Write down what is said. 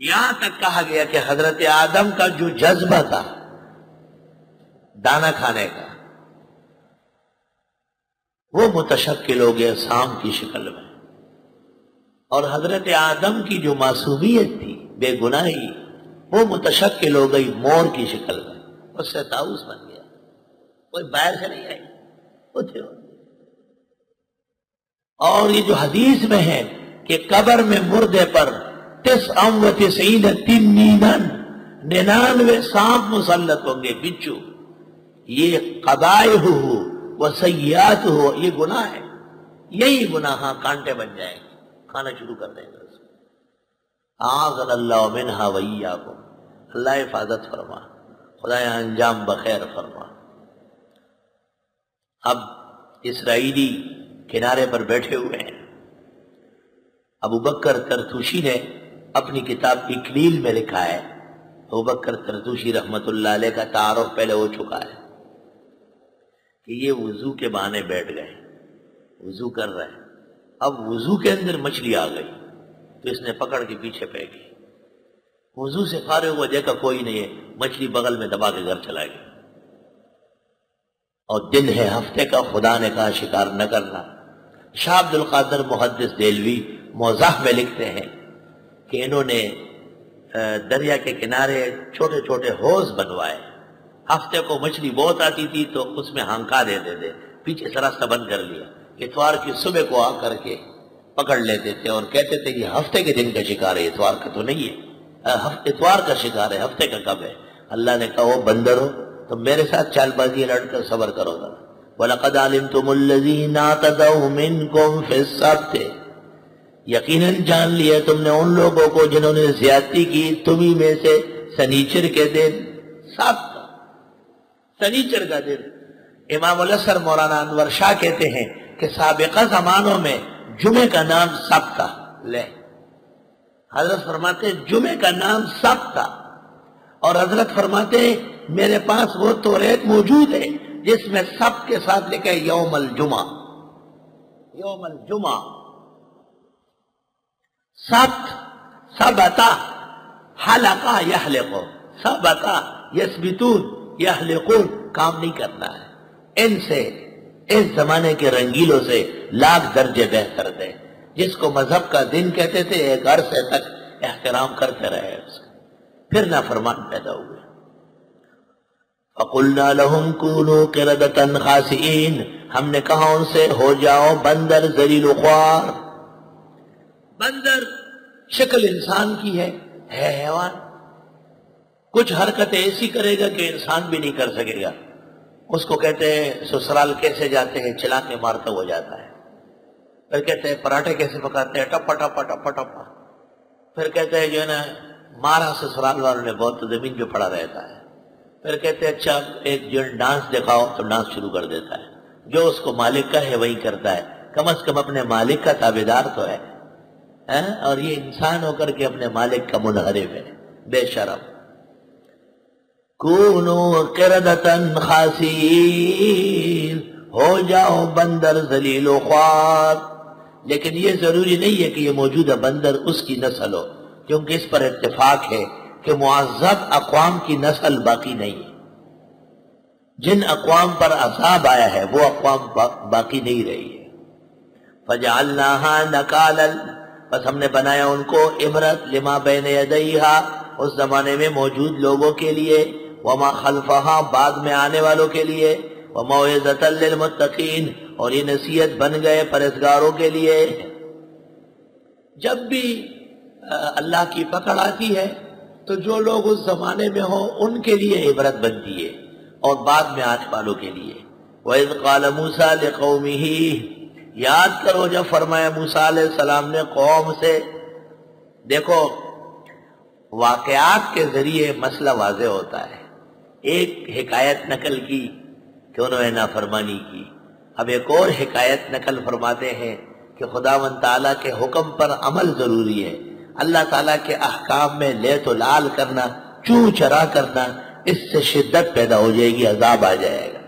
یہاں تک کہا گیا کہ حضرت آدم کا جو جذبہ تھا دانا کھانے کا وہ متشکل ہو گیا سام کی شکل میں، اور حضرت آدم کی جو معصومیت تھی، بے گناہی، وہ متشکل ہو گئی مور کی شکل میں، اس سے طاؤس بن گیا، کوئی باہر سے نہیں آئی، وہ تھے۔ اور یہ جو حدیث میں ہے کہ قبر میں مردے پر 99 تنینا 99 سانپ مسلط ہوں گے، بچھو، یہ قبائح ہو وہ سیئات ہو، یہ گناہ ہے، یہی گناہ کانٹے بن جائیں گے، کھانا شروع کر دیں گے اس کو۔ اعاذنا اللہ منہا وایاکم، اللہ حفاظت فرما، خدایا انجام بخیر فرما۔ اب اسرائیلی کنارے پر بیٹھے ہوئے ہیں۔ ابو بکر ترتوشی نے اپنی کتاب اکلیل میں لکھا ہے، ابو بکر ترتوشی رحمت اللہ علیہ کا تعارف پہلے ہو چکا ہے، کہ یہ وضو کے بہانے بیٹھ گئے، وضو کر رہے ہیں، اب وضو کے اندر مچھلی آ گئی تو اس نے پکڑ کے پیچھے پھینکی، وضو سے فارغ ہوا، دیکھا کوئی نہیں ہے، مچھلی بغل میں دبا کے گھر چلا گیا۔ اور دن ہے ہفتے کا، خدا نے کہا شکار نہ کرنا۔ شاہ عبد القادر محدث دہلوی موضح میں لکھتے ہیں کہ انہوں نے دریا کے کنارے چھوٹے چھوٹے حوض بنوائے، ہفتے کو مچھلی بہت آتی تھی تو اس میں ہانکا دیتے تھے، پیچھے سے راستہ بند کر لیا، اتوار کی صبح کو آ کر کے پکڑ لیتے تھے اور کہتے تھے یہ ہفتے کے دن کا شکار ہے، اتوار کا تو نہیں ہے، اتوار کا شکار ہے، ہفتے کا کب ہے؟ اللہ نے کہا وہ بندر ہو تو میرے ساتھ چال بازی لڑ کر صبر کرو گا۔ وَلَقَدْ عَلِمْتُمُ الَّذِينَ اعْتَدَوْا مِنْكُمْ فِي السَّبْتِ، یقیناً جان لیا تم نے ان لوگوں کو جنہوں نے زیادتی کی تمہیں میں سے سنیچر کے دن، سبت سنیچر کا دن۔ امام الاسر مولانا انور شاہ کہتے ہیں کہ سابقہ زمانوں میں جمعے کا نام سبت تھا، لے حضرت فرماتے ہیں جمعے کا نام سبت تھا، اور حضرت فرماتے ہیں میرے پاس وہ توریت موجود ہے جس میں سبت کے ساتھ لکھا ہے یوم الجمعہ، یوم الجمعہ، سبت، سبتا حلقہ یحلقو، سبتا یثبتون یحلقون، کام نہیں کرنا ہے، ان سے اس زمانے کے رنگیلوں سے لاکھ درجے بہتر تھے، جس کو مذہب کا دن کہتے تھے ایک عرصے تک احترام کرتے رہے اس کا، پھر نافرمان پیدا ہوئے۔ فَقُلْنَا لَهُمْ كُونُوا قِرَدَةً خَاسِئِينَ، ہم نے کہا ان سے ہو جاؤ بندر ذلیل و خوار۔ بندر شکل انسان کی ہے حیوان، کچھ حرکتیں ایسی کرے گا کہ انسان بھی نہیں کر سکے گا۔ اس کو کہتے ہیں سسرال کیسے جاتے ہیں، چھلانگے مارتا ہو جاتا ہے، پھر کہتے ہیں پراٹھے کیسے پکاتے ہیں، ٹپا ٹپا ٹپا ٹپا، پھر کہتے ہیں جو ہے نا مارا سسرال والوں نے بہت تو زمین پہ پڑا رہتا ہے، پھر کہتے ہیں اچھا ایک جو ڈانس دکھاؤ تو ڈانس شروع کر دیتا ہے، جو اس کو مالک کا ہے وہی کرتا ہے، کم از کم اپنے مالک کا تابعدار تو ہے، اور یہ انسان ہو کر کے اپنے مالک کا منحرف ہے، بے شرم۔ کونوا قردۃ خاسئین، ہو جاؤ بندر ذلیل و خوار۔ لیکن یہ ضروری نہیں ہے کہ یہ موجودہ بندر اس کی نسل ہو، کیونکہ اس پر اتفاق ہے کہ معذب اقوام کی نسل باقی نہیں ہے، جن اقوام پر عذاب آیا ہے وہ اقوام باقی نہیں رہی ہے۔ فَجَعَلْنَاهَا نَكَالًا، بس ہم نے بنایا ان کو عبرت لما بین یدیہا، اس زمانے میں موجود لوگوں کے لیے، وما خلفہا، بعد میں آنے والوں کے لیے، وموعظۃ للمتقین، اور یہ نصیحت بن گئے پرہیزگاروں کے لیے۔ جب بھی اللہ کی پکڑ آتی ہے تو جو لوگ اس زمانے میں ہوں ان کے لیے عبرت بنتی ہے، اور بعد میں آنے والوں کے لیے۔ وَإِذْ قَالَ مُوسَىٰ لِقَوْمِهِ، یاد کرو جب فرمایا موسیٰ علیہ السلام نے قوم سے، دیکھو واقعات کے ذریعے مسئلہ واضح ہوتا ہے۔ ایک حکایت نقل کی کہ انہوں نے نافرمانی کی، اب ایک اور حکایت نقل فرماتے ہیں کہ خداوند تعالیٰ کے حکم پر عمل ضروری ہے، اللہ تعالیٰ کے احکام میں لے تو لال کرنا، چوں چرا کرنا، اس سے شدت پیدا ہو جائے گی، عذاب آ جائے گا۔